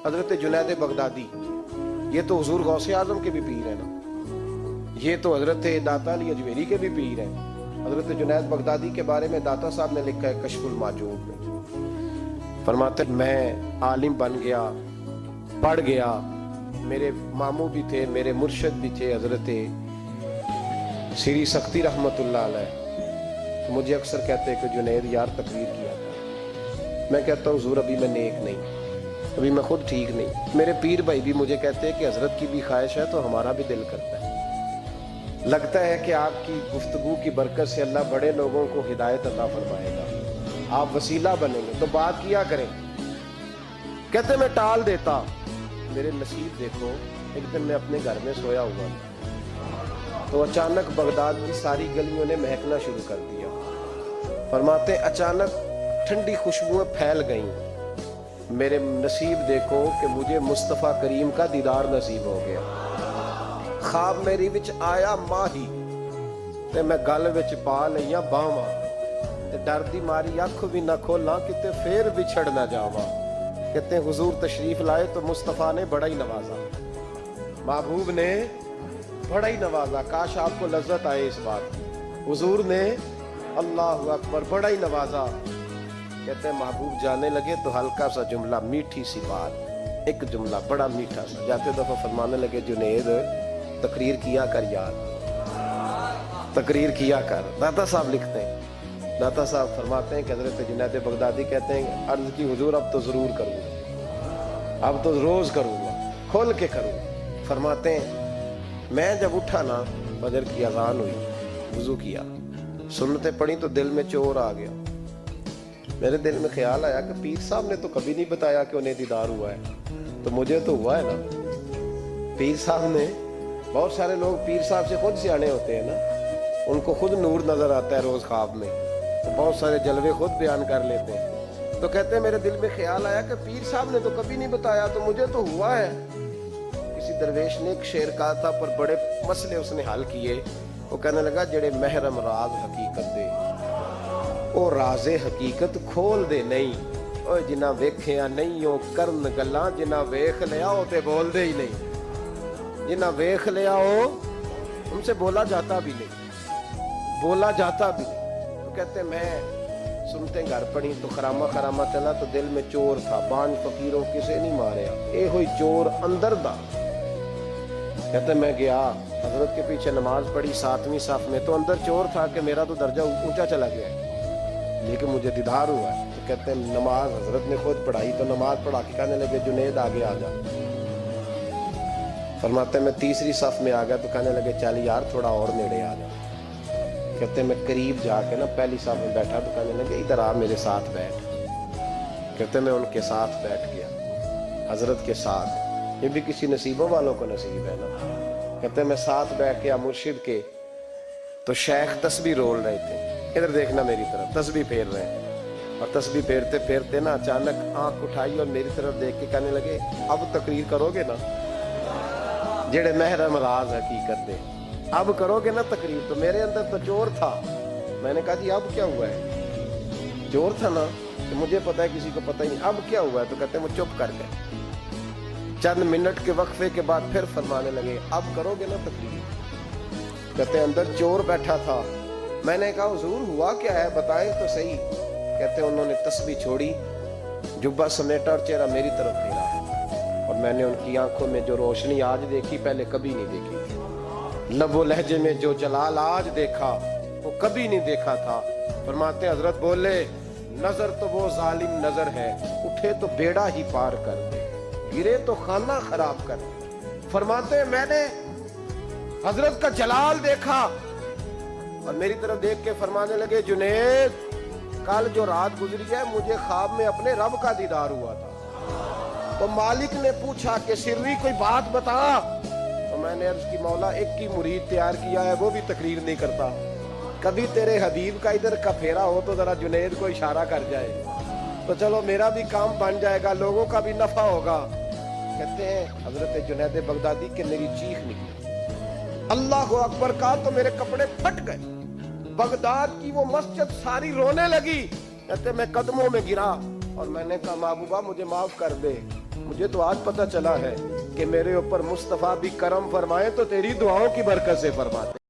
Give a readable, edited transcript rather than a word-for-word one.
حضرت جنید بغدادی، یہ تو حضور غوث اعظم کے بھی پیر ہیں نا، یہ تو حضرت داتا علی اجمیری کے بھی پیر ہیں۔ حضرت جنید بغدادی کے بارے میں داتا صاحب نے لکھا ہے کشف الماجوب میں، فرماتے میں عالم بن گیا، پڑھ گیا، میرے ماموں بھی تھے، میرے مرشد بھی تھے حضرت سری سختی رحمت اللہ علیہ۔ مجھے اکثر کہتے ہیں کہ جنید یار تقریر کیا تھا، میں کہتا ہوں حضور ابھی میں نیک نہیں، ابھی میں خود ٹھیک نہیں۔ میرے پیر بھائی بھی مجھے کہتے ہیں کہ حضرت کی بھی خواہش ہے تو ہمارا بھی دل کرتا ہے، لگتا ہے کہ آپ کی گفتگو کی برکت سے اللہ بڑے لوگوں کو ہدایت عطا فرمائے گا، آپ وسیلہ بنیں گے تو بات کیا کریں۔ کہتے میں ٹال دیتا، میرے نصیب دیکھو، ایک دن میں اپنے گھر میں سویا ہوا تو اچانک بغداد کی ساری گلیوں نے مہکنا شروع کر دیا۔ فرماتے اچانک ٹھنڈی خوشبوئیں پھیل گئیں، میرے نصیب دیکھو کہ مجھے مصطفیٰ کریم کا دیدار نصیب ہو گیا۔ خواب میری وچ آیا ماہی تے میں گل وچ پا لئیاں باواں تے ڈر دی ماری اکھ بھی نہ کھولاں کتے پھر بچھڑ نہ جاواں۔ کہتے ہیں حضور تشریف لائے تو مصطفیٰ نے بڑا ہی نوازا، محبوب نے بڑا ہی نوازا۔ کاش آپ کو لذت آئے اس بات کی، حضور نے اللہ اکبر بڑا ہی نوازا۔ کہتے ہیں محبوب جانے لگے تو ہلکا سا جملہ، میٹھی سی بات، ایک جملہ بڑا میٹھا سا، جاتے دفعہ فرمانے لگے جنید تقریر کیا کر یار، تقریر کیا کر۔ داتا صاحب لکھتے ہیں، داتا صاحب فرماتے ہیں کہ حضرت جنید بغدادی کہتے ہیں عرض کی حضور اب تو ضرور کروں گا، اب تو روز کروں گا، کھول کے کروں گا۔ فرماتے ہیں میں جب اٹھا نا، فجر کی اذان ہوئی، وضو کیا، سنتیں پڑھی تو دل میں چور آ گیا۔ میرے دل میں خیال آیا کہ پیر صاحب نے تو کبھی نہیں بتایا کہ انہیں دیدار ہوا ہے، تو مجھے تو ہوا ہے نا۔ پیر صاحب نے، بہت سارے لوگ پیر صاحب سے خود سیانے ہوتے ہیں نا، ان کو خود نور نظر آتا ہے روز خواب میں، تو بہت سارے جلوے خود بیان کر لیتے ہیں۔ تو کہتے ہیں میرے دل میں خیال آیا کہ پیر صاحب نے تو کبھی نہیں بتایا تو مجھے تو ہوا ہے۔ کسی درویش نے ایک شعر کہا تھا پر بڑے مسئلے اس نے حل کیے۔ وہ کہنے لگا جڑے محرم راز حقیقت دے او راز حقیقت کھول دے نہیں، او جنہ ویکھیا نہیں او کرن گلاں، جنہ ویکھ لیا او تے بول دے ہی نہیں، جنہ ویکھ لیا او ان سے بولا جاتا بھی نہیں، بولا جاتا بھی نہیں۔ تو کہتے میں سنتے گھر پڑی تو خرامہ خرامہ چلا تو دل میں چور تھا، بانج فقیروں کسے نہیں ماریا، اے ہوئی چور اندر دا۔ کہتے میں گیا حضرت کے پیچھے نماز پڑھی 7ویں صف میں، تو اندر چور تھا کہ میرا تو درجہ اونچا چلا گیا ہے لیکن مجھے دیدار ہوا ہے۔ تو کہتے ہیں نماز حضرت نے خود پڑھائی تو نماز پڑھا کے کہنے لگے جنید آگے آ جا۔ فرماتے میں 3ری صف میں آ گیا تو کہنے لگے چل یار تھوڑا اور نیڑے آ جا۔ کہتے میں قریب جا کے نا پہلی صف میں بیٹھا تو کہنے لگے ادھر آ میرے ساتھ بیٹھ۔ کہتے میں ان کے ساتھ بیٹھ گیا، حضرت کے ساتھ، یہ بھی کسی نصیبوں والوں کو نصیب ہے نا۔ کہتے میں ساتھ بیٹھ گیا مرشد کے، تو شیخ تسبیح رول رہے تھے، ادھر دیکھنا میری طرف، تسبیح پھیر رہے ہیں، اور تسبیح پھیرتے پھیرتے نا اچانک آنکھ اٹھائی اور میری طرف دیکھ کے کہنے لگے اب تقریر کرو گے نا، جڑے محرم راز حقیقت دے، اب کرو گے نا تقریر۔ تو میرے اندر تو چور تھا، میں نے کہا جی اب کیا ہوا ہے؟ چور تھا نا کہ مجھے پتا ہے کسی کو پتہ ہی نہیں، اب کیا ہوا ہے؟ تو کہتے ہیں وہ چپ کر گئے۔ چند منٹ کے وقفے کے بعد پھر فرمانے لگے اب کرو گے نا تقریر؟ کہتے ہیں اندر چور بیٹھا تھا، میں نے کہا حضور ہوا کیا ہے بتائیں تو صحیح۔ کہتے ہیں انہوں نے تسبیح چھوڑی، جبہ سمیٹا اور چہرہ میری طرف پھیرا، اور میں نے ان کی آنکھوں میں جو روشنی آج دیکھی پہلے کبھی نہیں دیکھی، لب و لہجے میں جو جلال آج دیکھا وہ کبھی نہیں دیکھا تھا۔ فرماتے حضرت بولے نظر تو وہ ظالم نظر ہے، اٹھے تو بیڑا ہی پار کر دے، گرے تو خانہ خراب کر دے۔ فرماتے ہیں میں نے حضرت کا جلال دیکھا اور میری طرف دیکھ کے فرمانے لگے جنید کل جو رات گزری ہے مجھے خواب میں اپنے رب کا دیدار ہوا تھا۔ تو مالک نے پوچھا کہ سری کوئی بات بتا، تو میں نے عرض کی مولا ایک کی مرید تیار کیا ہے وہ بھی تقریر نہیں کرتا، کبھی تیرے حبیب کا ادھر کا پھیرا ہو تو ذرا جنید کو اشارہ کر جائے تو چلو میرا بھی کام بن جائے گا، لوگوں کا بھی نفع ہوگا۔ کہتے ہیں حضرت جنید بغدادی کہ میری چیخ نکلی، اللہ اکبر کہا تو میرے کپڑے پھٹ گئے، بغداد کی وہ مسجد ساری رونے لگی۔ کہتے میں قدموں میں گرا اور میں نے کہا محبوبہ مجھے معاف کر دے، مجھے تو آج پتہ چلا ہے کہ میرے اوپر مصطفیٰ بھی کرم فرمائے تو تیری دعاؤں کی برکت سے فرماتے